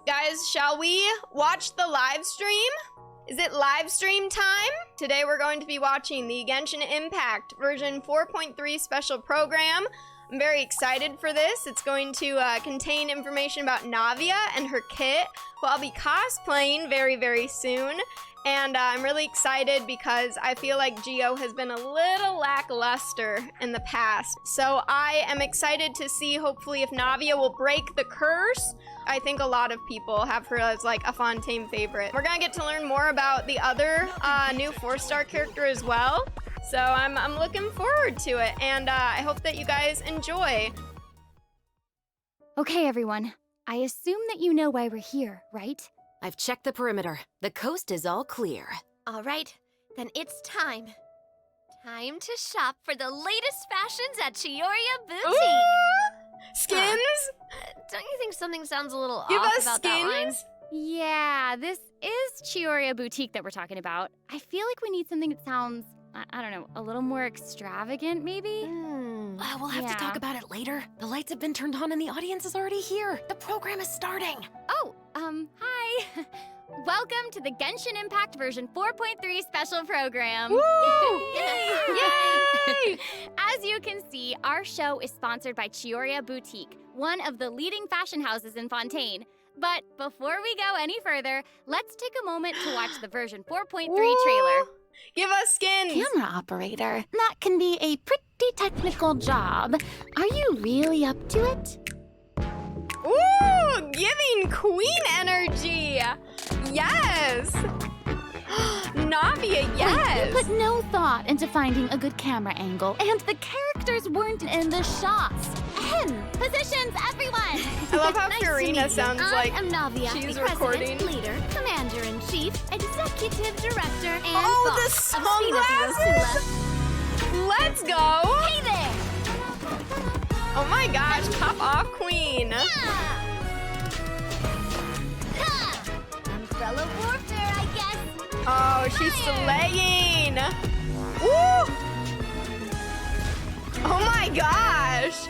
Guys, shall we watch the live stream? Is it live stream time? Today we're going to be watching the Genshin Impact version 4.3 special program. I'm very excited for this. It's going to contain information about Navia and her kit, who I'll be cosplaying very, very soon. And I'm really excited because I feel like GEO has been a little lackluster in the past. So I am excited to see, hopefully, if Navia will break the curse. I think a lot of people have her as like a Fontaine favorite. We're gonna get to learn more about the other new 4-star character as well. So I'm looking forward to it, and I hope that you guys enjoy. Okay, everyone. I assume that you know why we're here, right? I've checked the perimeter. The coast is all clear. All right, then it's time. Time to shop for the latest fashions at Chioria Boutique. Ooh! Skins? Don't you think something sounds a little Give off us about that line? skins? Yeah, this is Chioria Boutique that we're talking about. I feel like we need something that sounds, I don't know, a little more extravagant, maybe? We'll have to Yeah. talk about it later. The lights have been turned on and the audience is already here. The program is starting. Oh, hi. Welcome to the Genshin Impact version 4.3 special program. Woo! Yay! Yay! As you can see, our show is sponsored by Chioria Boutique, one of the leading fashion houses in Fontaine. But before we go any further, let's take a moment to watch the version 4.3 trailer. Woo! Give us skins! Camera operator, that can be a pretty technical job. Are you really up to it? Ooh! Giving queen energy! Yes! Navia, yes! You put no thought into finding a good camera angle, and the characters weren't in the shots. Positions, everyone! I love how Nice to Karina meet you. sounds like I am Navia, she's the recording. President, Leader, Commander-in-Chief, Executive Director, and Oh, the Boss of Spina sunglasses! Fiosula. Let's go! Hey there! Oh my gosh, pop off queen! Umbrella warfare, I guess. Oh, she's slaying! Woo! Oh my gosh!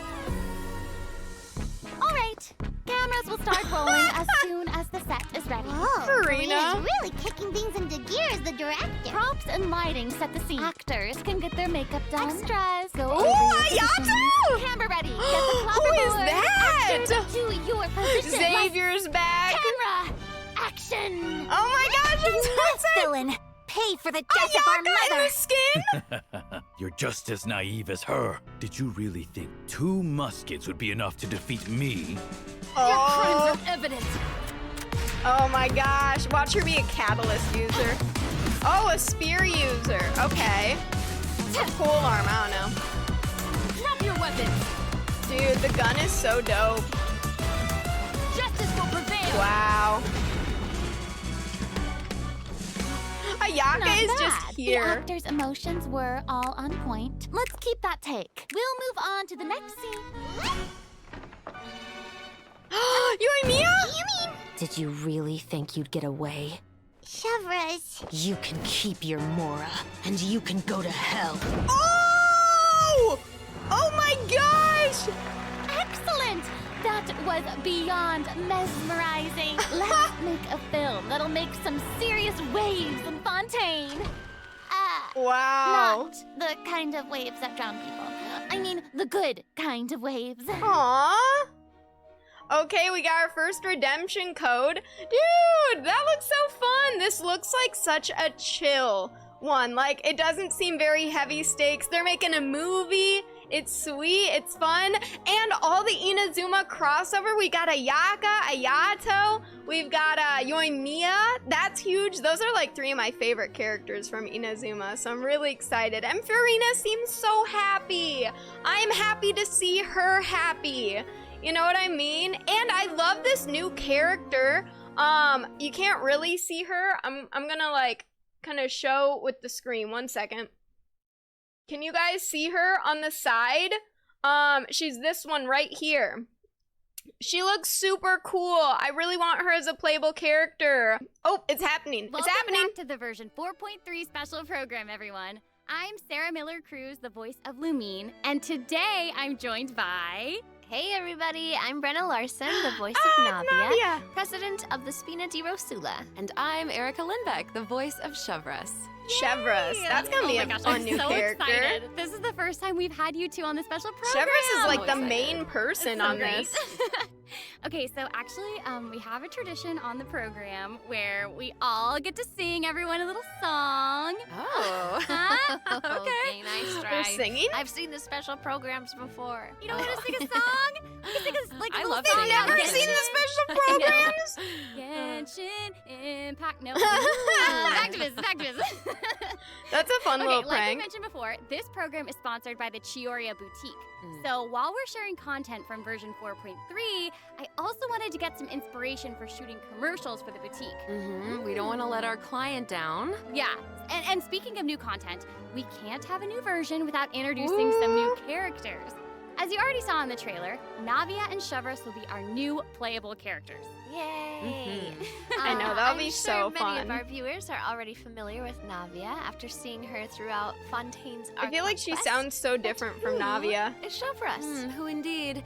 All right, cameras will start rolling as soon as the set is ready. Karina. Karina's really kicking things into gear as the director. Props and lighting set the scene. Actors can get their makeup done. Extras go Ooh, over your positions. Ayato! Camera ready. Get the Who is clapperboard. that? Actors to your position. Xavier's back! Camera action. Oh my gosh, I'm so excited! Villain, pay for the death of our Ayaka in mother. the skin? You're just as naive as her. Did you really think 2 muskets would be enough to defeat me? Oh, Evidence. oh my gosh, watch her be a catalyst user. Oh, a spear user, okay. It's a pole arm, I don't know. Drop your weapons. Dude, the gun is so dope. Justice will prevail. Wow. Ayaka Not is bad. just The here. actors' emotions were all on point. Let's keep that take. We'll move on to the next scene. You and Mia? Did you really think you'd get away? Chevras. You can keep your Mora, and you can go to hell. Oh! Oh my gosh! Excellent! That was beyond mesmerizing. Let's make a film that'll make some serious waves in Fontaine. Wow. Not the kind of waves that drown people. I mean, the good kind of waves. Aww. Okay, we got our first redemption code. Dude, that looks so fun. This looks like such a chill one. Like, it doesn't seem very heavy stakes. They're making a movie. It's sweet, it's fun. And all the Inazuma crossover. We got Ayaka, Ayato. We've got Yoimiya. That's huge. Those are like 3 of my favorite characters from Inazuma. So I'm really excited. And Farina seems so happy. I'm happy to see her happy. You know what I mean? And I love this new character. You can't really see her. I'm gonna like kind of show with the screen. 1 second. Can you guys see her on the side? She's this one right here. She looks super cool. I really want her as a playable character. Oh, it's happening. Welcome It's happening. back to the version 4.3 special program, everyone. I'm Sarah Miller-Cruz, the voice of Lumine, and today I'm joined by... Hey everybody, I'm Brenna Larson, the voice of Navia, Navia. president of the Spina di Rosula. And I'm Erica Lindbeck, the voice of Chevres. Chevres. That's gonna be Oh a my gosh, fun I'm new so character. excited. This is the first time we've had you two on the special program. Chevres is like the excited. main person It's so on great. this. Okay, so actually, we have a tradition on the program where we all get to sing everyone a little song. Oh. Huh? Okay, nice They're try. singing? I've seen the special programs before. You don't want to sing a song? We can sing a, like, a I little love song. singing. Never Okay. seen the special I know. programs? Genshin Impact. No. Back to business. Back to business. That's a fun Okay, little like I prank. mentioned before, this program is sponsored by the Chioria Boutique. Mm. So while we're sharing content from version 4.3, I also wanted to get some inspiration for shooting commercials for the boutique. We don't want to let our client down. Yeah, and speaking of new content, we can't have a new version without introducing some new characters. As you already saw in the trailer, Navia and Chevres will be our new playable characters. Yay! I know, that'll I'm be sure so many fun. of our viewers are already familiar with Navia after seeing her throughout Fontaine's I feel like she Conquest. sounds so different from Who Navia. is Chevres? Who indeed?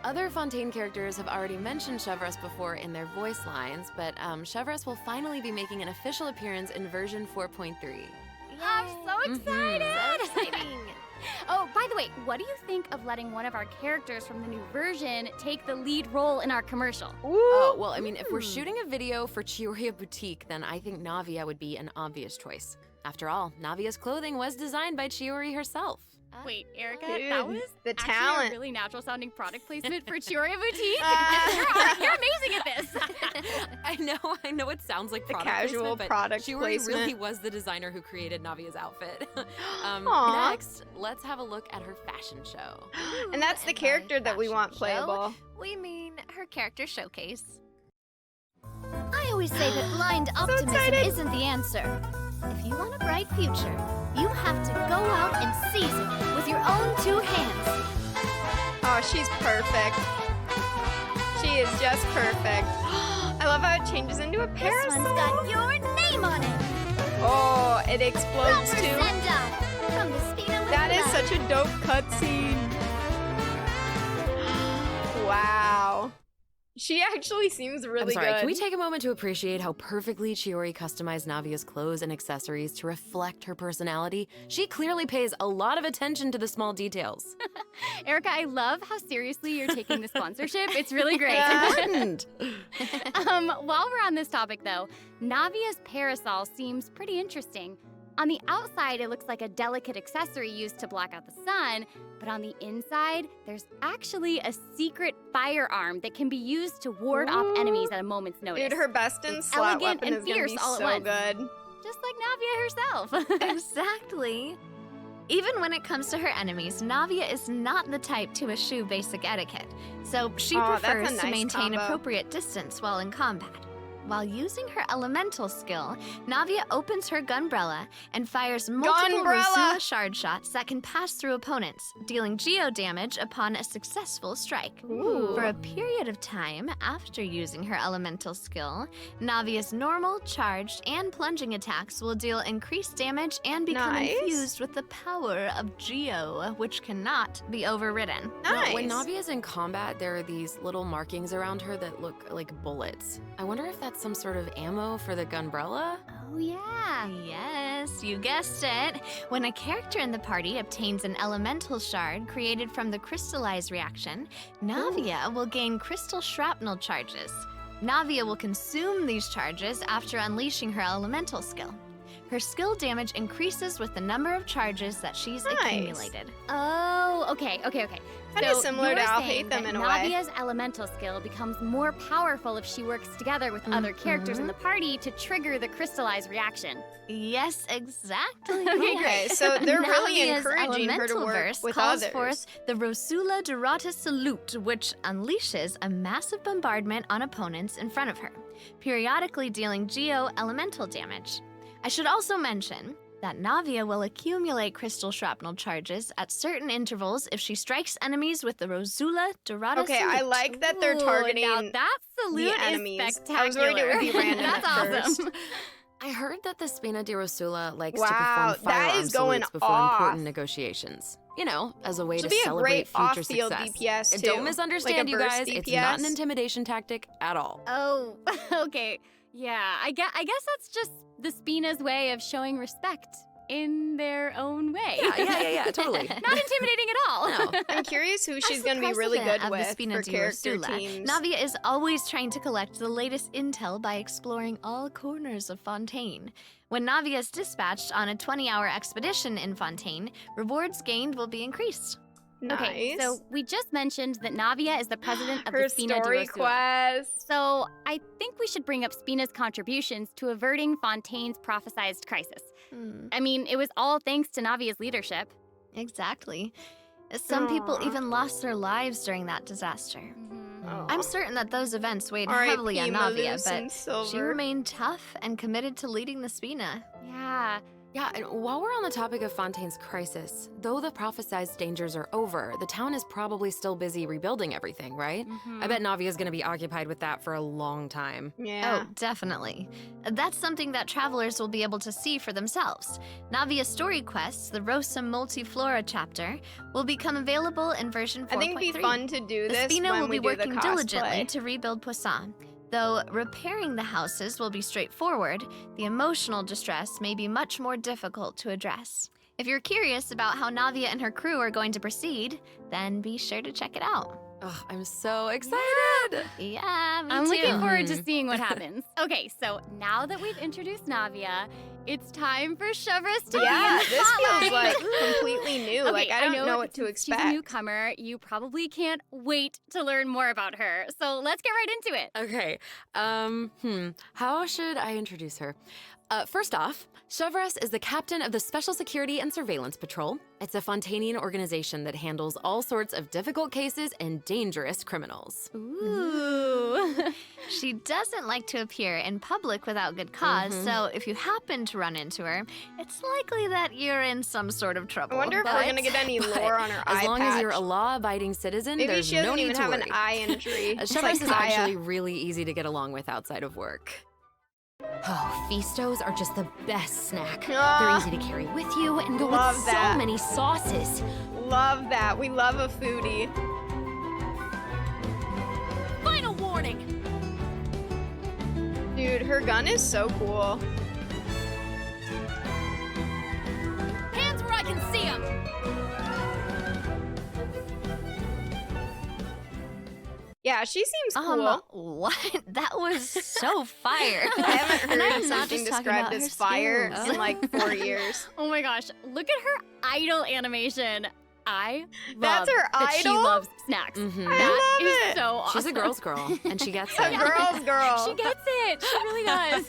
Other Fontaine characters have already mentioned Chevres before in their voice lines, but Chevres will finally be making an official appearance in version 4.3. I'm so excited! So exciting! Oh, by the way, what do you think of letting one of our characters from the new version take the lead role in our commercial? Oh, well, I mean, if we're shooting a video for Chioria Boutique, then I think Navia would be an obvious choice. After all, Navia's clothing was designed by Chiori herself. Wait, Erica, Dude, that was the actually talent. a really natural-sounding product placement for Chioria Boutique. Ah. You're amazing at this. I know it sounds like The product casual placement, but product Chiori placement. really was the designer who created Navia's outfit. Aw. Next, let's have a look at her fashion show. And that's the And by character that we fashion want show, playable. We mean her character showcase. I always say that blind optimism excited. isn't the answer. If you want a bright future, you have to go out and seize it with your own two hands. Oh, she's perfect. She is just perfect. I love how it changes into a This parasol. one's got your name on it. Oh, it explodes too. Representa from the Spina with That is love. such a dope cutscene. Wow. She actually seems really I'm sorry, good. can we take a moment to appreciate how perfectly Chiori customized Navia's clothes and accessories to reflect her personality? She clearly pays a lot of attention to the small details. Erica, I love how seriously you're taking the sponsorship. It's really great. Important! While we're on this topic, though, Navia's parasol seems pretty interesting. On the outside, it looks like a delicate accessory used to block out the sun, but on the inside, there's actually a secret firearm that can be used to ward off enemies at a moment's notice. Dude, her best in It's slot elegant weapon and is gonna fierce be all at so once. good. Just like Navia herself. Exactly. Even when it comes to her enemies, Navia is not the type to eschew basic etiquette, so she Aw, that's a prefers to nice maintain combo. appropriate distance while in combat. While using her elemental skill, Navia opens her gunbrella and fires multiple Gunbrella! Rosula shard shots that can pass through opponents, dealing GEO damage upon a successful strike. Ooh. For a period of time after using her elemental skill, Navia's normal, charged, and plunging attacks will deal increased damage and become Nice. infused with the power of GEO, which cannot be overridden. Nice. When Navia's in combat, there are these little markings around her that look like bullets. I wonder if that's some sort of ammo for the gunbrella? Oh, yeah. Yes, you guessed it. When a character in the party obtains an elemental shard created from the crystallize reaction, Navia will gain crystal shrapnel charges. Navia will consume these charges after unleashing her elemental skill. Her skill damage increases with the number of charges that she's Nice. accumulated. Oh, okay. Kinda So similar you're to I'll saying hate them that in a way. Navia's elemental skill becomes more powerful if she works together with other characters in the party to trigger the crystallize reaction. Yes, exactly. Okay, Okay, so they're really Navia's encouraging her to elemental work verse with calls others. forth the Rosula Dorata Salute, which unleashes a massive bombardment on opponents in front of her, periodically dealing GEO elemental damage. I should also mention that Navia will accumulate crystal shrapnel charges at certain intervals if she strikes enemies with the Rosula Dorata Okay, Salute. I like that they're Ooh, targeting now that salute the enemies. is I was worried it would be spectacular. random That's at awesome. first. I heard that the Spina di Rosula likes Wow, to perform that firearm is going salutes before off. important negotiations. You know, as a way She'll to be a celebrate great future off-field success. DPS And too. don't misunderstand, Like a you guys. burst It's not an DPS. intimidation tactic at all. Oh, okay. Yeah, I guess that's just the Spina's way of showing respect in their own way. Yeah, totally. Not intimidating at all. No. I'm curious who she's As going the to be really president good of the with Spina for di character Rosula, teams. Navia is always trying to collect the latest intel by exploring all corners of Fontaine. When Navia is dispatched on a 20-hour expedition in Fontaine, rewards gained will be increased. Nice. Okay, so we just mentioned that Navia is the president of her the Spina di story Rosula. quest. So I think we should bring up Spina's contributions to averting Fontaine's prophesized crisis. I mean, it was all thanks to Navia's leadership. Exactly. Some people Aw. even lost their lives during that disaster. Aw. I'm certain that those events weighed R.I.P. heavily on Navia, Malus and but she Silver. remained tough and committed to leading the Spina. Yeah. Yeah, and while we're on the topic of Fontaine's crisis, though the prophesized dangers are over, the town is probably still busy rebuilding everything, right? I bet Navia's gonna be occupied with that for a long time. Yeah. Oh, definitely. That's something that travelers will be able to see for themselves. Navia's story quests, the Rosa Multiflora chapter, will become available in version 4.3. I think it'd be fun to do The this Spina when will we be do the working diligently cosplay. to rebuild Poisson. Though repairing the houses will be straightforward, the emotional distress may be much more difficult to address. If you're curious about how Navia and her crew are going to proceed, then be sure to check it out. Oh, I'm so excited! Yeah, me I'm too. looking forward to Mhm. seeing what happens. Okay, so now that we've introduced Navia, it's time for Shavras to Yeah, be in the this feels spotlight. like completely new. Okay, Like I don't know what that to since expect. She's a newcomer. You probably can't wait to learn more about her. So let's get right into it. Okay, how should I introduce her? First off, Shavras is the captain of the Special Security and Surveillance Patrol. It's a Fontainian organization that handles all sorts of difficult cases and dangerous criminals. Ooh. She doesn't like to appear in public without good because so if you happen to run into her, it's likely that you're in some sort of trouble. I wonder if we're But- gonna get any but lore on her eye As long as you're a patch. law-abiding citizen, Maybe there's she no doesn't need even to have worry. an eye injury. It's Shavras like is Kaya. actually really easy to get along with outside of work. Oh, Feastos are just the best snack. Ah. They're easy to carry with you and go Love with that. so many sauces. Love that. We love a foodie. Final warning! Dude, her gun is so cool. Hands where I can see them! Yeah, she seems cool. What? That was so fire. I haven't And heard I'm of not something just talking described about as her fire skills. in like 4 years. Oh my gosh, look at her idol animation. I love That's her that she idol? loves snacks. Mhm. I That love is it. so awesome. She's a girl's girl, and she gets A it. girl's girl. She gets it. She really does.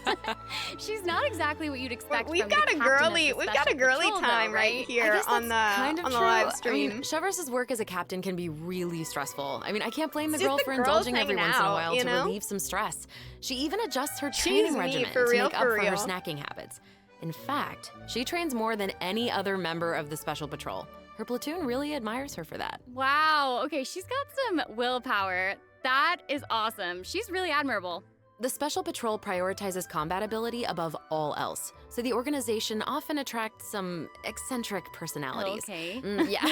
She's not exactly what you'd expect. We've from got the a captain of girly. the We've got a Special girly Patrol, though, time right right? here guess on the that's kind of on the true. live I stream. mean, Shavras' work as a captain can be really stressful. I mean, I can't blame the It's just girl the for girls indulging every hanging once in a out, while you to know? relieve some stress. She even adjusts her She's training me, regimen for to real, make up for for her real. snacking habits. In fact, she trains more than any other member of the Special Patrol. Her platoon really admires her for that. Wow. Okay, she's got some willpower. That is awesome. She's really admirable. The Special Patrol prioritizes combat ability above all else, so the organization often attracts some eccentric personalities. Okay. Yeah.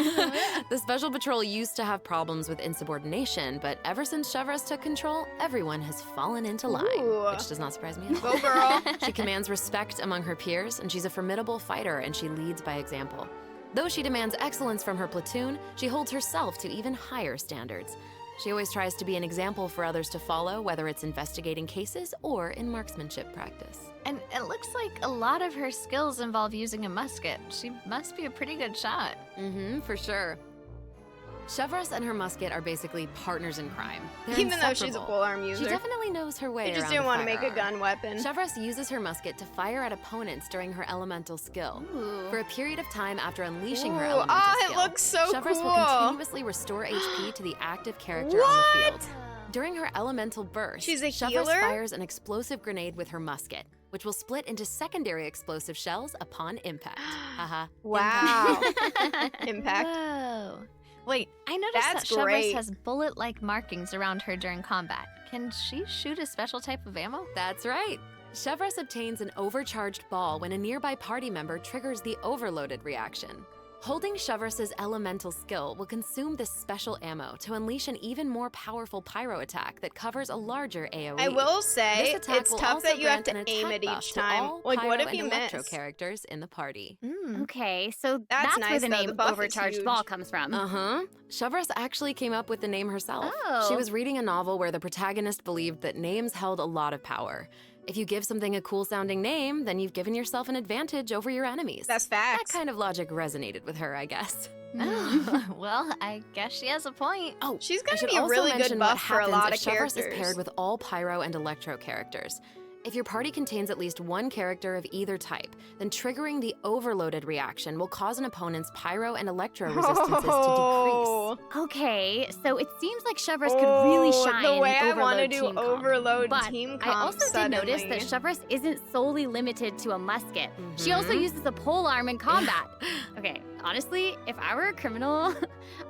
The Special Patrol used to have problems with insubordination, but ever since Shavras took control, everyone has fallen into line, Ooh. which does not surprise me at all. Go girl. She commands respect among her peers, and she's a formidable fighter, and she leads by example. Though she demands excellence from her platoon, she holds herself to even higher standards. She always tries to be an example for others to follow, whether it's investigating cases or in marksmanship practice. And it looks like a lot of her skills involve using a musket. She must be a pretty good shot. Mm-hmm, for sure. Shavras and her musket are basically partners in crime. They're Even though she's a inseparable. polearm user. She definitely knows her way They just around didn't the want to make a firearm. gun weapon. Shavras uses her musket to fire at opponents during her elemental skill. For a period of time after unleashing her Ooh, elemental oh, skill, it looks so Shavras will cool. continuously restore HP to the active character on the field. During her elemental burst, She's a Shavras healer? fires an explosive grenade with her musket, which will split into secondary explosive shells upon impact. Haha. Wow. Impact. Whoa. Wait, I noticed That's that Shavras great. has bullet-like markings around her during combat. Can she shoot a special type of ammo? That's right. Chevreuse obtains an overcharged ball when a nearby party member triggers the overloaded reaction. Holding Chevreuse's elemental skill will consume this special ammo to unleash an even more powerful pyro attack that covers a larger AoE. I will say, This attack it's will tough also that you have grant to an aim attack it buff each to time. all Like, what pyro if you and electro miss? characters in the party. Okay, so That's that's nice, where the though. name The buff is Overcharged huge. Ball comes from. Uh-huh. Chevreuse actually came up with the name herself. Oh. She was reading a novel where the protagonist believed that names held a lot of power. If you give something a cool-sounding name, then you've given yourself an advantage over your enemies. That's That facts. kind of logic resonated with her, I guess. Oh, well, I guess she has a point. Oh, She's I gonna should be a also really mention good what buff for a happens lot if of Chevreuse characters. is paired with all pyro and electro characters. If your party contains at least one character of either type, then triggering the overloaded reaction will cause an opponent's pyro and electro resistances Oh. to decrease. Okay, so it seems like Chevreuse could really shine the way in I want to Overload do team comp. overload But team I comp also did notice that suddenly. Chevreuse isn't solely limited to a musket. She also uses a polearm in combat. Okay, honestly, if I were a criminal,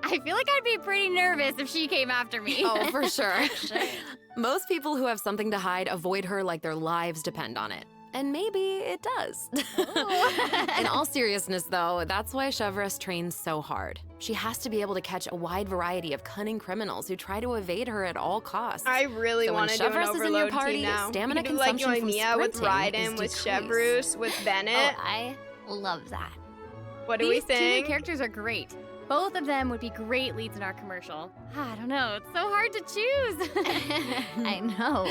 I feel like I'd be pretty nervous if she came after me. Oh, for sure. Most people who have something to hide avoid her like their lives depend on it. And maybe it does. In all seriousness, though, that's why Chevreuse trains so hard. She has to be able to catch a wide variety of cunning criminals who try to evade her at all costs. I really So when want to do an Chevreuse is in your overload party, team now. stamina You can do like consumption from Navia with sprinting Raiden, is with decreased. Chevreuse, with Oh, Bennett. I love that. What do we These two new think? characters are great. Both of them would be great leads in our commercial. I don't know, it's so hard to choose. I know.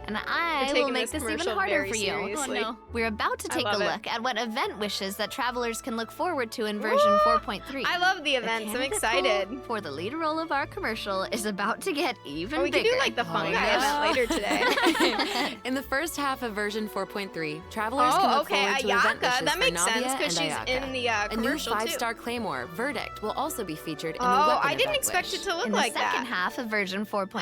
And I taking will make this this even commercial harder very for you. seriously. Oh, no. We're about to I take a love it. look at what event wishes that travelers can look forward to in version Woo! 4.3. I love the The events. I'm candidate excited. pool for the lead role of our commercial is about to get even Oh, we could bigger. do like the fun Oh, guy yeah. event later today. In the first half of version 4.3, travelers can Oh, look okay, forward to event Ayaka. wishes That for makes sense Navia because and she's Ayaka. in the A new commercial too. 5-star Claymore, Verdict, will also be featured in the Oh, weapon I didn't event expect wish. it to look In the like second that. half of version 4.3,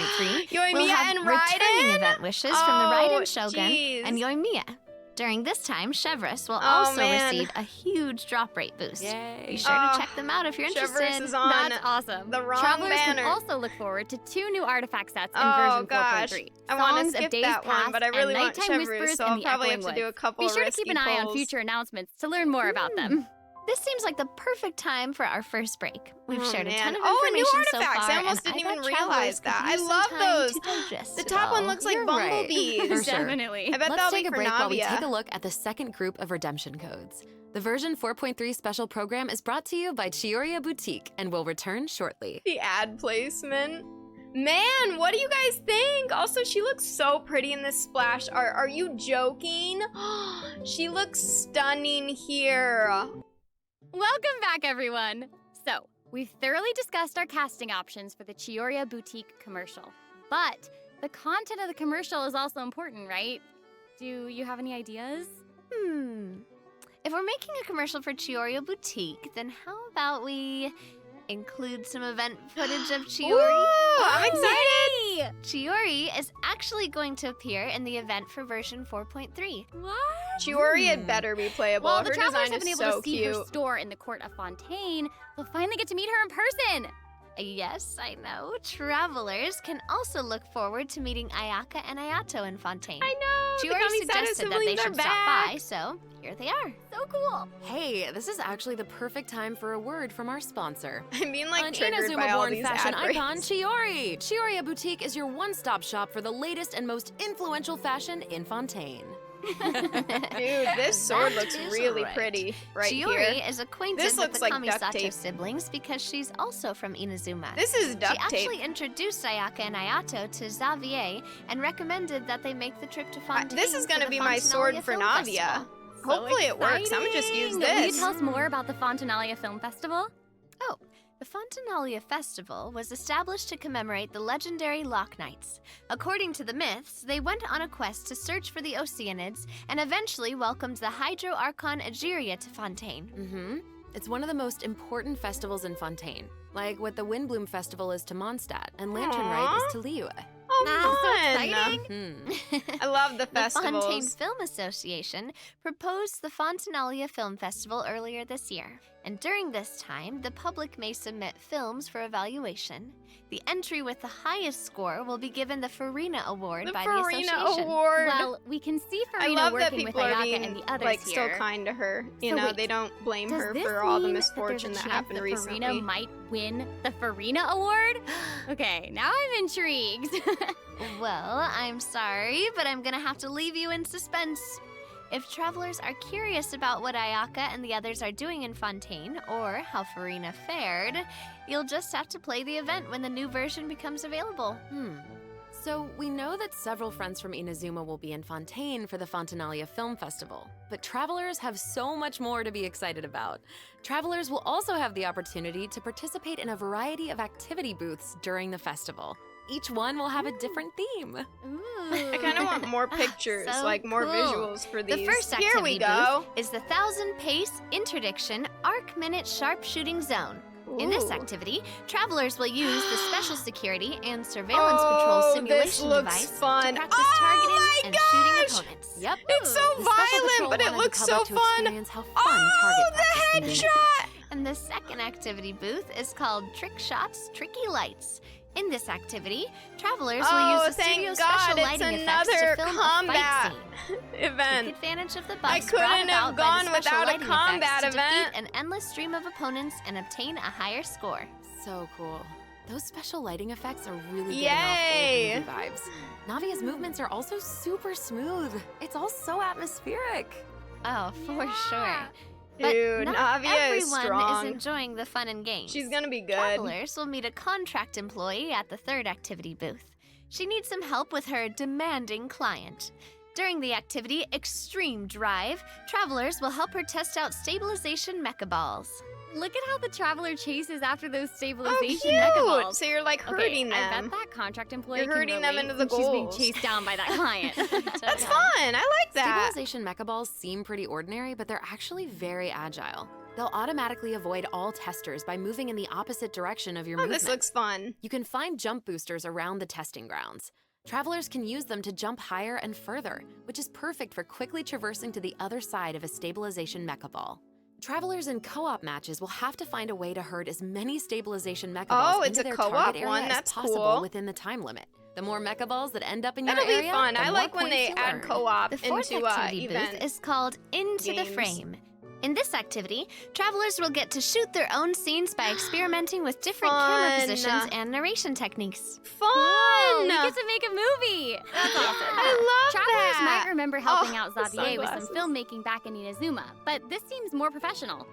Yoimiya we'll have and returning Raiden? event wishes from the Oh, Raiden Shogun jeez. and Yoimiya. During this time, Chevreuse will Oh, also man. receive a huge drop rate boost. Yay. Be sure Oh, to check them out if you're Chevreuse interested. is on That's awesome. the wrong Travelers banner. can also look forward to 2 new artifact sets in Oh, version gosh. 4.3. I want Songs to of skip Days that one, Past but I really and want Nighttime Chevreuse, Whispers so in I'll the probably Echoing have to do a Woods. couple Be sure to risky keep an eye on pulls. future announcements to learn more about them. This seems like the perfect time for our first break. We've Oh, shared a man. ton of Oh, and new information so artifacts. far, I almost and didn't I even bet travelers realize could that. I use some love time those. to digest The it top one all. looks like You're right. bumblebees. For sure. Definitely. I bet Let's that'll take be a for break while we Navia. take a look at the second group of redemption codes. The version 4.3 special program is brought to you by Chioria Boutique and will return shortly. The ad placement. Man, what do you guys think? Also, she looks so pretty in this splash art. Are you joking? She looks stunning here. Welcome back, everyone. So, we've thoroughly discussed our casting options for the Chioria Boutique commercial. But the content of the commercial is also important, right? Do you have any ideas? If we're making a commercial for Chioria Boutique, then how about we include some event footage of Chiori? Ooh, I'm excited. Chiori is actually going to appear in the event for version 4.3. What? Chiori had better be playable. Well, Her the travelers design have been is able so to see cute. her store in the court of Fontaine. They'll finally get to meet her in person. Yes, I know. Travelers can also look forward to meeting Ayaka and Ayato in Fontaine. I know. the Chiori Kami-Sato suggested that they siblings are should stop back. by, so here they are. So cool. Hey, this is actually the perfect time for a word from our sponsor. I'm being like An triggered by all Inazuma-born these fashion ad breaks. icon, Chiori! Chioria Boutique is your one-stop shop for the latest and most influential fashion in Fontaine. Dude, this sword That looks is really right. pretty right Chiori here. is acquainted This with looks the like duct Kamisato tape. siblings because she's also from Inazuma. This is She duct tape. actually introduced Ayaka and Ayato to Xavier and recommended that they make the trip to Fontaine. This is for gonna the be my sword Fontinalia for Film Navia. Festival. Hopefully it works. I'm gonna just use Exciting. Will you this. tell us more about the Fontinalia Film Festival? Oh, the Fontinalia Festival was established to commemorate the legendary Loch Knights. According to the myths, they went on a quest to search for the Oceanids and eventually welcomed the Hydro Archon Egeria to Fontaine. Mm-hmm. It's one of the most important festivals in Fontaine, like what the Windbloom Festival is to Mondstadt and Lantern Rite Aw. is to Liyue. Oh, That's so fun. exciting. I love the The Fontaine festivals. Film Association proposed the Fontinalia Film Festival earlier this year, And during this time, the public may submit films for evaluation. The entry with the highest score will be given the Farina Award The by the Farina association. Award. Well, we can see I Farina love that working with people are Ayaka being and the others like here. still kind to her. You So know, wait, they don't blame Does her this for all the mean misfortune that that there's a happened chance recently. Farina might win the Farina Award? Okay, now I'm intrigued. Well, I'm sorry, but I'm gonna have to leave you in suspense. If travelers are curious about what Ayaka and the others are doing in Fontaine, or how Farina fared, you'll just have to play the event when the new version becomes available. So we know that several friends from Inazuma will be in Fontaine for the Fontanalia Film Festival, but travelers have so much more to be excited about. Travelers will also have the opportunity to participate in a variety of activity booths during the festival. Each one will have a different theme. I kind of want more pictures, So like more cool. visuals for these. The first Here activity we go. booth is the 1,000 Pace Interdiction Arc Minute Sharpshooting Zone. In this Ooh. activity, travelers will use the special security and surveillance patrol Oh, simulation this looks device fun. to practice Oh targeting my and gosh! shooting opponents. Yep. It's so The special violent, patrol but it wanted looks the so public to fun. experience how fun Oh, target the practice can be. headshot! And the second activity booth is called Trick Shots Tricky Lights. In this activity, travelers will Oh, use the studio thank God, special it's lighting effects to another film combat a fight scene. event. Take advantage of the I buffs brought couldn't have about by gone the special without a lighting combat effects to event. defeat an endless stream of opponents and obtain a higher score. So cool. Those special lighting effects are really Yay! giving off old movie vibes. Navia's movements are also super smooth. It's all so atmospheric. Oh, for sure. But Dude, not Navia is everyone strong. is enjoying the fun and games. She's gonna be good. Travelers will meet a contract employee at the third activity booth. She needs some help with her demanding client. During the activity Extreme Drive, travelers will help her test out stabilization mecha balls. Look at how the traveler chases after those Oh, stabilization cute! mecha balls. So you're like hurting okay, I them. bet that contract employee You're hurting can them relate into the since she's being goals. chased down by that client. That's fun. I like that. Stabilization mecha balls seem pretty ordinary, but they're actually very agile. They'll automatically avoid all testers by moving in the opposite direction of your Oh, movement. this looks fun. You can find jump boosters around the testing grounds. Travelers can use them to jump higher and further, which is perfect for quickly traversing to the other side of a stabilization mecha ball. Travelers in co-op matches will have to find a way to herd as many stabilization mecha balls it's into a their co-op target area one? as That's possible cool. within the time limit. The more mecha balls that end up in your That'll be area, fun. the I more like when points they you add earn. co-op The fourth into activity event. booth is called Into the games. Frame. In this activity, travelers will get to shoot their own scenes by experimenting with different camera Fun. positions and narration techniques. Fun! Whoa, we get to make a movie. That's awesome. I love Travelers that. might remember helping Oh, out the Xavier with some sunglasses. filmmaking back in Inazuma, but this seems more professional.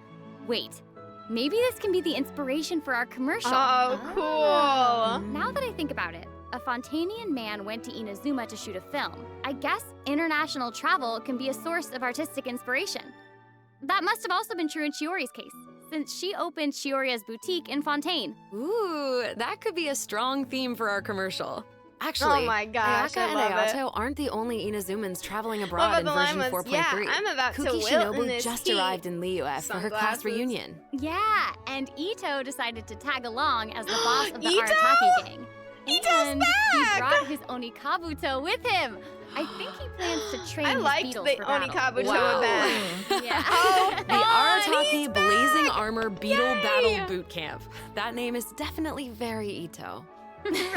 Wait, maybe this can be the inspiration for our commercial. Oh, cool. Now that I think about it, a Fontanian man went to Inazuma to shoot a film. I guess international travel can be a source of artistic inspiration. That must have also been true in Chiori's case, since she opened Chioria's boutique in Fontaine. Ooh, that could be a strong theme for our commercial. Actually, Oh my gosh, Ayaka I and love it. Ayato aren't the only Inazumans traveling What abroad about in the line version was, 4.3. yeah, I'm about to Kuki wilt in Shinobu this just heat. arrived in Liyue for her class Sunglasses. reunion. Yeah, and Ito decided to tag along as the boss of the Ito? Arataki gang. Ito's And back! he brought his Onikabuto with him. I think he plans to train I his liked beetles the for battle. Onikabuto Wow. event. Yeah. Oh, The fun! Arataki He's Blazing back! Armor Beetle Yay! Battle Boot Camp. That name is definitely very Ito.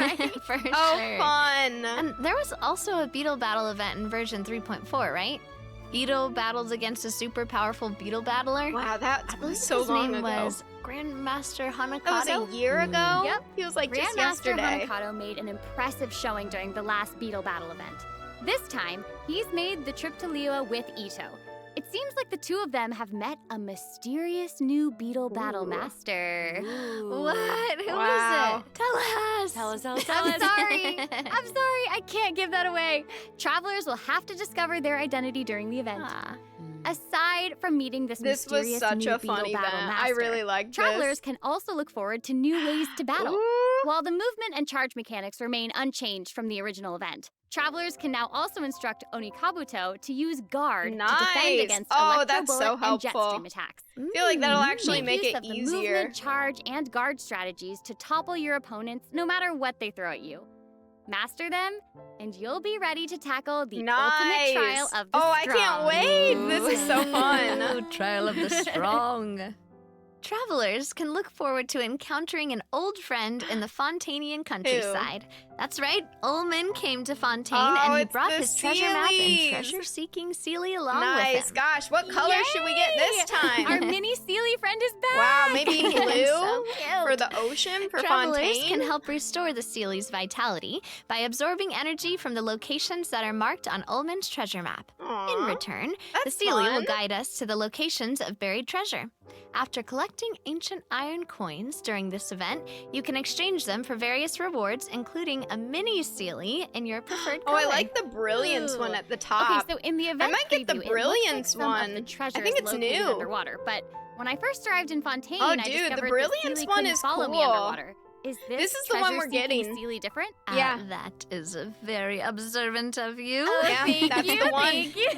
Right? For Oh, sure. fun! And there was also a beetle battle event in version 3.4, right? Beetle battles against a super powerful beetle battler. Wow, I that's believe so his long name ago. was Grandmaster Hanakato. That was a year ago? Yep. Feels like just Grandmaster yesterday. Hanakato made an impressive showing during the last Beetle Battle event. This time, he's made the trip to Liyue with Ito. It seems like the two of them have met a mysterious new Beetle Battle Ooh. Master. What? Who Wow. is it? Tell us. Tell us, I'm sorry. I'm sorry. I can't give that away. Travelers will have to discover their identity during the event. Ah. Aside from meeting this This was mysterious such new a fun Beetle Battle event. Master, I really liked travelers this. can also look forward to new ways to battle. Ooh. While the movement and charge mechanics remain unchanged from the original event, travelers can now also instruct Onikabuto to use guard to defend Nice. against Oh, electro that's so bullet and jet helpful. stream attacks. I feel like that'll actually make use it of the easier. movement, charge, and guard strategies to topple your opponents no matter what they throw at you. Master them, and you'll be ready to tackle the ultimate trial of the Oh, I strong. can't wait. This is so Ooh, fun. Trial of the Strong. Travelers can look forward to encountering an old friend in the Fontanian countryside. That's right, Ullman came to Fontaine and he it's brought the his treasure map and Sealies. treasure-seeking Sealy along with Nice. him. Gosh, what color should we get this time? Our mini Sealy friend is back! Wow, maybe blue So cute. for the ocean for Travelers Fontaine? can help restore the Sealy's vitality by absorbing energy from the locations that are marked on Ullman's treasure map. In Aw, return, the that's Sealy will fun. guide us to the locations of buried treasure. After collecting ancient iron coins during this event, you can exchange them for various rewards, including a mini Sealy in your preferred Oh, color. I like the brilliance one Ooh. at the top. Okay, so in the event might get the preview, brilliance it looks like some one. of the treasure I think is it's located new. underwater, but when I first arrived in Fontaine, Oh, I dude, the discovered brilliance Sealy one couldn't is follow me cool. underwater. Is This is the one we're treasure-seeking getting. Sealy different? Yeah. That is very observant of you. Yeah, Thank that's you, the one. thank you.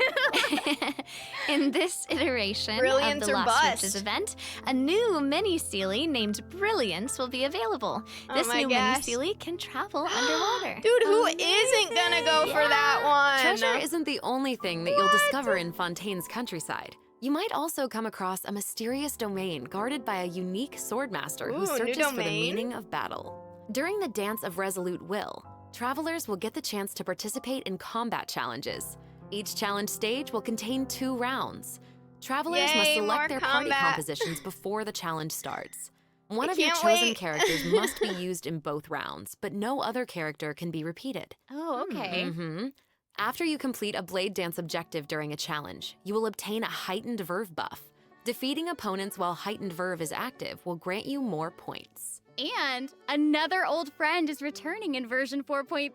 In this iteration Brilliance of the or Lost bust. Witches event, a new mini Sealy named Brilliance will be available. Oh This my new mini gosh. Sealy can travel underwater. Dude, who isn't gonna go for that one? Treasure isn't the only thing that you'll discover in Fontaine's countryside. You might also come across a mysterious domain guarded by a unique swordmaster Ooh, who new searches for the domain? meaning of battle. During the Dance of Resolute Will, travelers will get the chance to participate in combat challenges. Each challenge stage will contain 2 rounds. Travelers must Yay, more select their party combat. compositions before the challenge starts. One I of your can't chosen wait. characters must be used in both rounds, but no other character can be repeated. Oh, okay. Mm-hmm. After you complete a Blade Dance objective during a challenge, you will obtain a heightened verve buff. Defeating opponents while heightened verve is active will grant you more points. And another old friend is returning in version 4.3.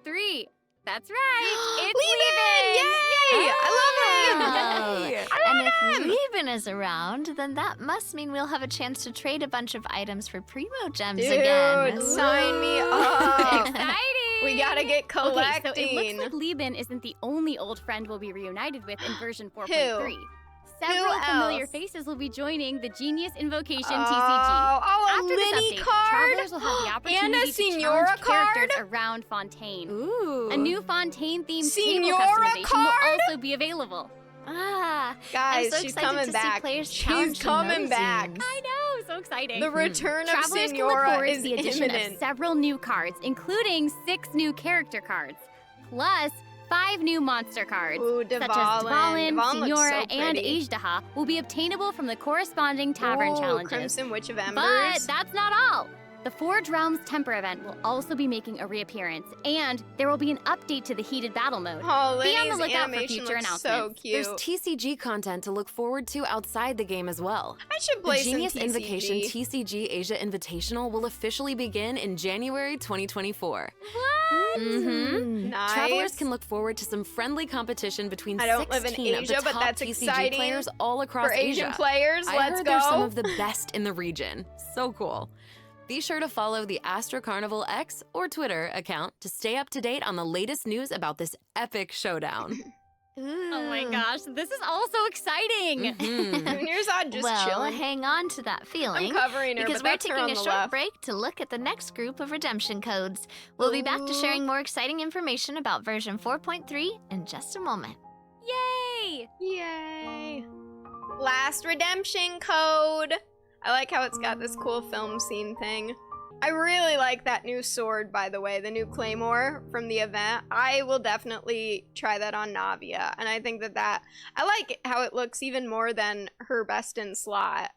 That's right, it's Leben! Yay! I love him! Yay! I And love if him! Leben is around, then that must mean we'll have a chance to trade a bunch of items for Primo Gems Dude, again. sign me up. exciting! We gotta get collecting. Okay, so it looks like Lieben isn't the only old friend we'll be reunited with in version 4.3. Several familiar else? faces will be joining the Genius Invocation TCG. Oh, a After this mini update, card travelers will have the opportunity and a to Senora challenge characters card. around Fontaine. Ooh. A new Fontaine-themed table Senora customization card? will also be available. Ah, Guys, I'm so she's excited coming to back. see players She's challenge coming those back. zines. I know, so exciting. The return of Travelers can look Senora forward is to the addition imminent. of several new cards, including 6 new character cards, plus 5 new monster cards. Ooh, Such as Dvalin. Dvalin, Dvalin looks Senora, so and pretty. Ajdaha will be obtainable from the corresponding tavern Ooh, challenges. Crimson Witch of But Embers. that's not all. The Forge Realms Temper event will also be making a reappearance, and there will be an update to the heated battle mode. Oh, Be on the Lenny's lookout for animation future looks so announcements. cute. There's TCG content to look forward to outside the game as well. I should The play some Genius TCG. Invocation TCG Asia Invitational will officially begin in January 2024. What? Mm-hmm. Nice. Travelers can look forward to some friendly competition between I don't live in 16 of Asia, the but top that's TCG exciting players all across For Asian Asia. players, I let's heard go. they're some of the best in the region. So cool. Be sure to follow the Astro Carnival X or Twitter account to stay up to date on the latest news about this epic showdown. Oh my Ooh. gosh, this is all so exciting. Mhm. Junior's odd just well, chilling. hang on to that feeling. I'm covering her, because but we're that's her taking on a the short left. break to look at the next group of redemption codes. We'll be back to Ooh. sharing more exciting information about version 4.3 in just a moment. Yay! Yay. Last redemption code. I like how it's got this cool film scene thing. I really like that new sword, by the way, the new claymore from the event. I will definitely try that on Navia, and I think that I like how it looks even more than her best in slot.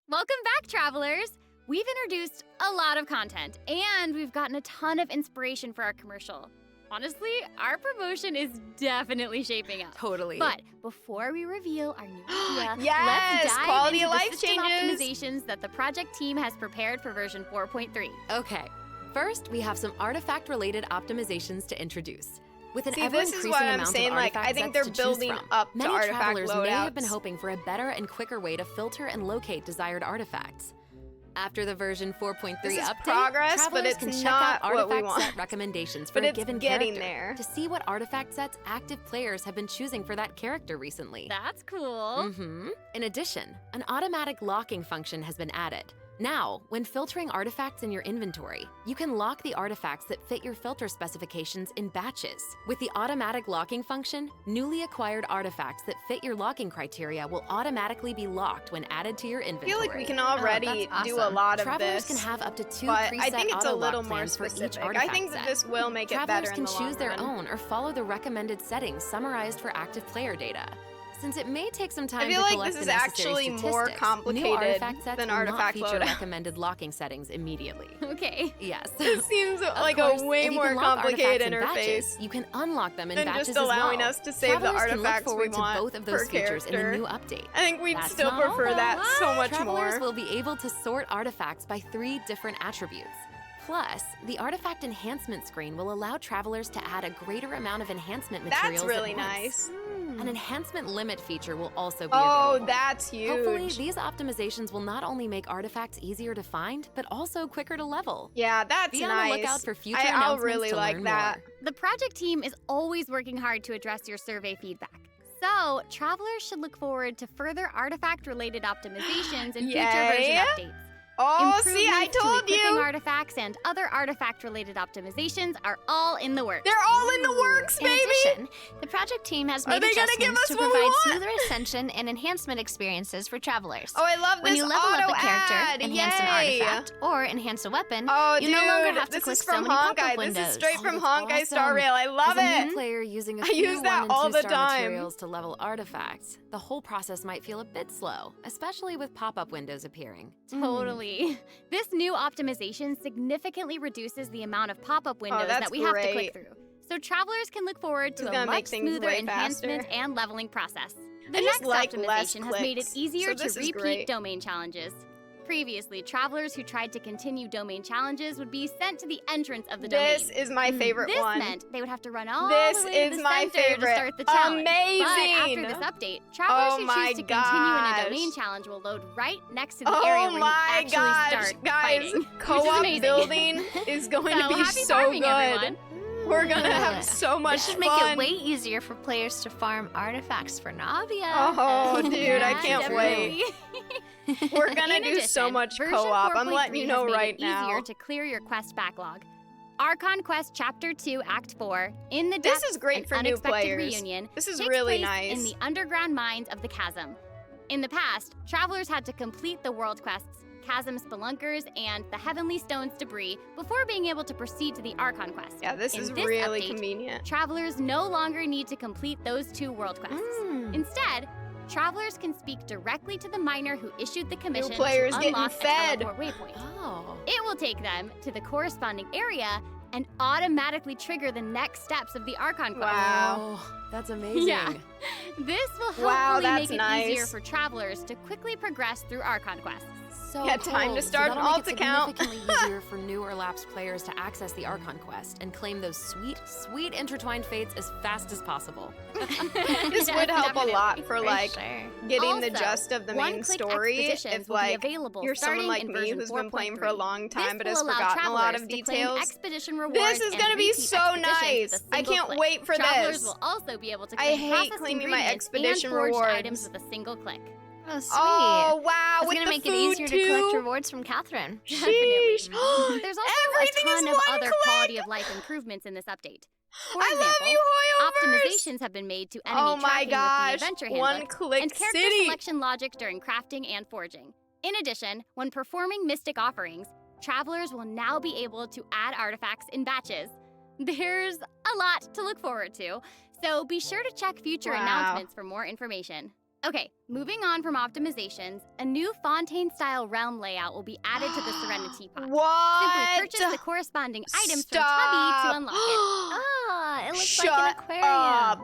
Welcome back, travelers! We've introduced a lot of content, and we've gotten a ton of inspiration for our commercial. Honestly, our promotion is definitely shaping up. Totally. But before we reveal our new idea, Yes, let's dive quality into of the life system changes. optimizations that the project team has prepared for version 4.3. Okay, first we have some artifact-related optimizations to introduce. With an See, this is ever-increasing what I'm amount saying, of like, artifact I think sets they're to choose building from, up to many artifact travelers may have been loadouts. hoping for a better and quicker way to filter and locate desired artifacts. After the version 4.3 This is update, progress, but travelers it's can check not out what we artifact want. set recommendations for But a it's given getting character there. to see what artifact sets active players have been choosing for that character recently. That's cool. In addition, an automatic locking function has been added. Now, when filtering artifacts in your inventory, you can lock the artifacts that fit your filter specifications in batches. With the automatic locking function, newly acquired artifacts that fit your locking criteria will automatically be locked when added to your I inventory. feel like we can already that's do a awesome. lot of Travelers this. can have up to 2 But preset I think it's a auto-lock little more plans for each specific. artifact I think that set. this will make it Travelers better in can the choose long their run. own or follow the recommended settings summarized for active player data. Since it may take some time feel to like collect this the is necessary actually more statistics, complicated new artifact sets than will artifact not feature loadout. recommended locking settings immediately. Okay. Yes. It seems Of like course, a way if you more can lock complicated artifacts in interface batches, you can unlock them in than batches just as allowing well. us to save the Travelers can look artifacts we forward to want both of per those features in character. the new update. I think we'd That's still not all, prefer though. that so much Travelers more. will be able to sort artifacts by 3 different attributes. Plus, the artifact enhancement screen will allow travelers to add a greater amount of enhancement materials That's really at once. nice. An enhancement limit feature will also be Oh, available. that's huge. Hopefully, these optimizations will not only make artifacts easier to find, but also quicker to level. Yeah, that's Be on nice. the lookout for future I'll announcements really to like learn that. more. The project team is always working hard to address your survey feedback. So, travelers should look forward to further artifact-related optimizations in future version Yay. updates. Oh, see, I Improvements to told equipping you. artifacts and other artifact-related optimizations are all in the works. They're all in the works, In baby. addition, the project team has Are made they gonna give adjustments us to what we provide want? smoother ascension and enhancement experiences for travelers. Oh, I love When this you level auto up a character, ad. enhance Yay. an artifact, or enhance a weapon, Oh, you dude, no longer have to this click is so from many pop-up Honkai. windows. This is straight from that's Honkai Star awesome. Rail. I love As a it. new player using a I few use that 1 and all 2 the star time. materials to level artifacts, the whole process might feel a bit slow, especially with pop-up windows appearing. Totally. This new optimization significantly reduces the amount of pop-up windows that's that we have to great. click through. So travelers can look forward This to is a gonna make much things smoother way enhancement faster. and leveling process. The I just next like less optimization has made it clicks, easier so this to is repeat great. domain challenges. Previously, travelers who tried to continue domain challenges would be sent to the entrance of the This domain. is my favorite This one. meant they would have to run all This the way to is the my center to favorite. start the challenge. Amazing. But after this update, travelers Oh who my choose to continue in a gosh. domain challenge will load right next to the Oh area where you my actually gosh, start guys! fighting, which is Co-op amazing. building is going to So, be happy so farming, good. everyone. We're gonna have so much This should fun. make it way easier for players to farm artifacts for Navia. Oh, dude, I Yeah, can't wait. definitely. We're gonna In do so addition, much version co-op. I'm 4.3 letting you know has made right it easier now. to clear your quest backlog. Archon Quest Chapter 2 Act 4, In the This Depths, is great an for new Unexpected players. Reunion, This is takes really place nice. in the underground mines of the Chasm. In the past, travelers had to complete the world quests, Chasm Spelunkers, and the Heavenly Stones debris before being able to proceed to the Archon Quest. Yeah, this In is this really update, convenient. Travelers no longer need to complete those 2 world quests. Mm. Instead, travelers can speak directly to the miner who issued the commission players to getting unlock fed. a teleport waypoint. Oh. It will take them to the corresponding area and automatically trigger the next steps of the Archon quest. Wow. Oh, that's amazing. Yeah. This will hopefully Wow, make that's it nice. easier for travelers to quickly progress through Archon quests. So Yeah, time to cool. start so an that'll alt make it account. significantly easier for new or lapsed players to access the Archon quest and claim those sweet, sweet intertwined fates as fast as possible. This Yes, would help definitely. a lot for like sure. getting the Also, gist of the main one-click story. expeditions If will be like available you're someone starting like in me version who's been playing for a 4.3. long time but This has will allow forgotten a lot of travelers to claim details. expedition rewards This is and gonna be repeat so expeditions nice. with a I single can't click. wait for Travelers this. will also be able to I claim hate processed claiming my ingredients expedition and forged rewards. items with a single click. Oh, sweet. Oh wow! It's with gonna the make it food easier too. to collect rewards from Catherine. Definitely. Sheesh. There's also Everything a is ton of one other click. quality of life improvements in this update. For I example, love you, Hoyoverse. optimizations have been made to enemy Oh my tracking gosh! with the Adventure One Handbook click and character city. selection logic during crafting and forging. In addition, when performing mystic offerings, travelers will now be able to add artifacts in batches. There's a lot to look forward to, so be sure to check future Wow. announcements for more information. Okay, moving on from optimizations, a new Fontaine-style realm layout will be added to the Serenity Pot. What? Simply purchase the corresponding items from Tubby to unlock it. Ah, it looks Shut like an aquarium. up.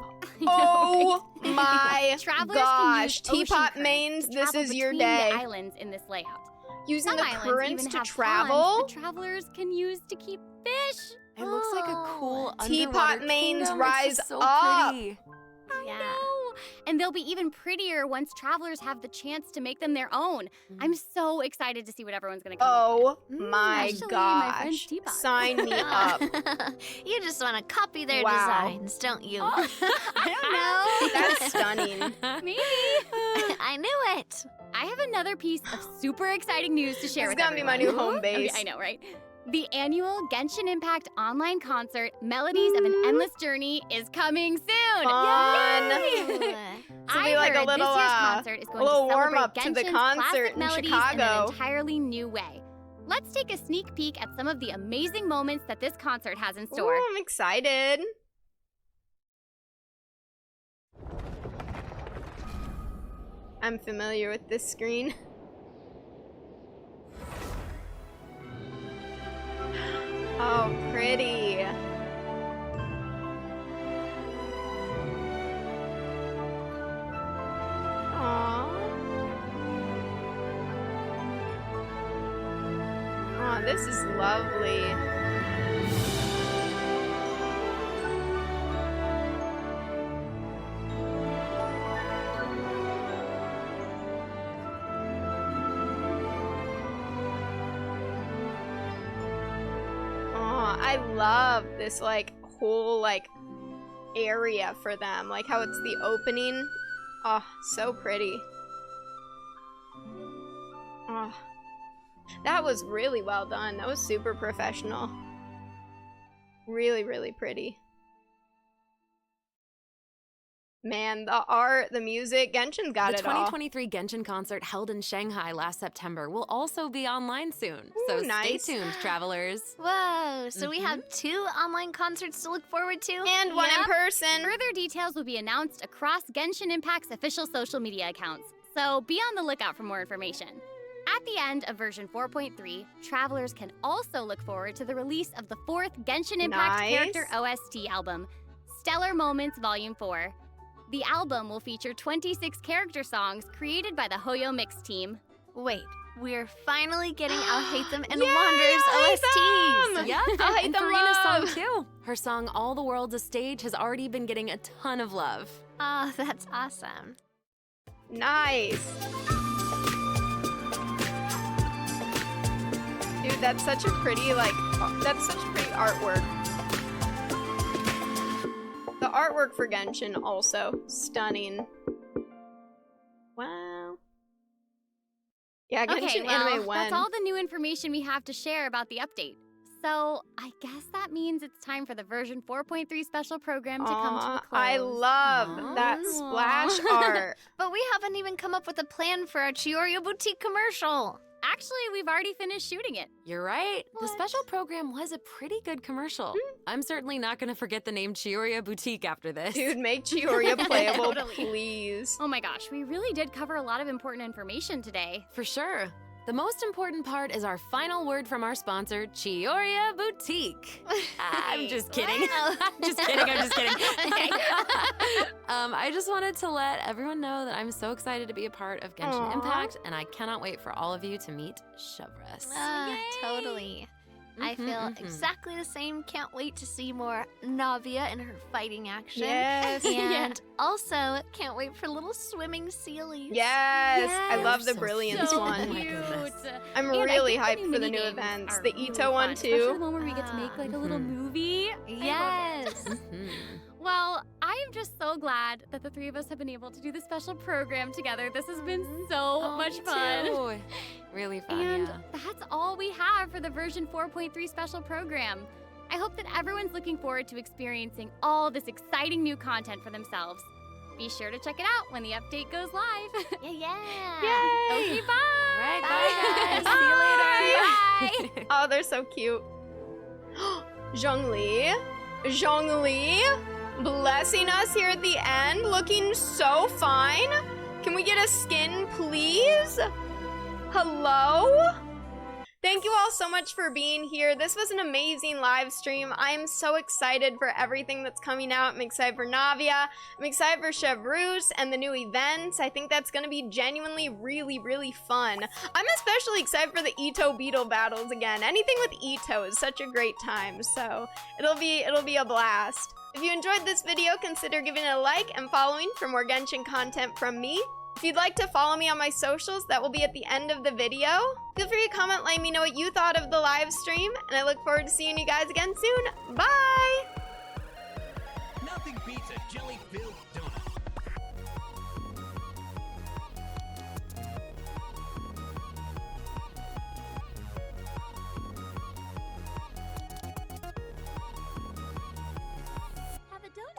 Oh my Travelers gosh. can use Teapot ocean mains, currents to this travel is your between day. the islands in this layout. Using Some the islands currents even to have travel? ponds that travelers can use to keep fish. It looks like a cool Teapot underwater mains kingdom. rise it's just so up. pretty. Yeah. No. And they'll be even prettier once travelers have the chance to make them their own. I'm so excited to see what everyone's gonna come up with. Oh my Especially my friend's gosh. teapot. Sign me up. You just want to copy their Wow. designs, don't you? I don't know. That's stunning. Maybe. I knew it. I have another piece of super exciting news to share This is with gonna be my new everyone. home base. I know, right? The annual Genshin Impact online concert, Melodies of an Endless Journey, is coming soon. Fun. Yay! This will I be like a heard little, this year's concert is going little to celebrate warm-up to the Genshin's concert classic in melodies in Chicago. an entirely new way. Let's take a sneak peek at some of the amazing moments that this concert has in store. Ooh, I'm excited. I'm familiar with this screen. Oh, pretty. Aww. Oh, this is lovely. Oh, I love this like whole like area for them, like how it's the opening. Oh, so pretty. Oh, that was really well done. That was super professional. Really, really pretty. Man, the art, the music, Genshin's got The it all. 2023 Genshin concert held in Shanghai last September will also be online soon. Ooh, So nice. stay tuned, travelers. Whoa, so we have 2 online concerts to look forward to? And one in Yep. person. Further details will be announced across Genshin Impact's official social media accounts, so be on the lookout for more information. At the end of version 4.3, travelers can also look forward to the release of the 4th Genshin Impact Nice. character OST album, Stellar Moments Volume 4. The album will feature 26 character songs created by the Hoyo Mix team. Wait, we're finally getting I'll Hate Them and Yay, Wander's I'll hate OSTs. them! Yep, I'll hate and them Farina's song love. too. Her song All the World's a Stage has already been getting a ton of love. Oh, that's awesome. Nice. Dude, that's such a pretty, like, that's such pretty artwork. The artwork for Genshin also stunning. Wow. Yeah, Genshin Okay, well, anime when? that's all the new information we have to share about the update. So I guess that means it's time for the version 4.3 special program to come to a Aw, close. I love that splash art. But we haven't even come up with a plan for our Chiorio Boutique commercial. Actually, we've already finished shooting it. You're right. The What? special program was a pretty good commercial. I'm certainly not going to forget the name Chioria Boutique after this. Dude, make Chioria playable, Totally. please. Oh my gosh, we really did cover a lot of important information today. For sure. The most important part is our final word from our sponsor, Chioria Boutique. I'm just kidding. Just kidding, I'm just kidding. Okay. I just wanted to let everyone know that I'm so excited to be a part of Genshin Aw. Impact, and I cannot wait for all of you to meet Chevres. Totally. I feel Mhm. exactly the same. Can't wait to see more Navia in her fighting action. Yes. And also, can't wait for little swimming sealies. Yes. I Yes. love the So Brilliance so one. Oh my cute. goodness. I'm And I really think hyped for the new mini-games events. are The really Ito one fun, especially the too. one where we get to make like a little Mhm. movie. Yes. Mhm. Well, I am just so glad that the 3 of us have been able to do this special program together. This has been so much Me fun. too. Really fun, And yeah. that's all we have for the version 4.3 special program. I hope that everyone's looking forward to experiencing all this exciting new content for themselves. Be sure to check it out when the update goes live. Yeah. Yay! Okay, bye. All right, bye, guys. Bye. See you later. Bye. Oh, they're so cute. Zhongli. Zhongli blessing us here at the end, looking so fine. Can we get a skin, please? Hello? Thank you all so much for being here. This was an amazing live stream. I am so excited for everything that's coming out. I'm excited for Navia. I'm excited for Chevreuse and the new events. I think that's going to be genuinely really, really fun. I'm especially excited for the Ito Beetle battles again. Anything with Ito is such a great time, so it'll be a blast. If you enjoyed this video, consider giving it a like and following for more Genshin content from me. If you'd like to follow me on my socials, that will be at the end of the video. Feel free to comment, letting me know what you thought of the live stream, and I look forward to seeing you guys again soon. Bye! Nothing beats a jelly-filled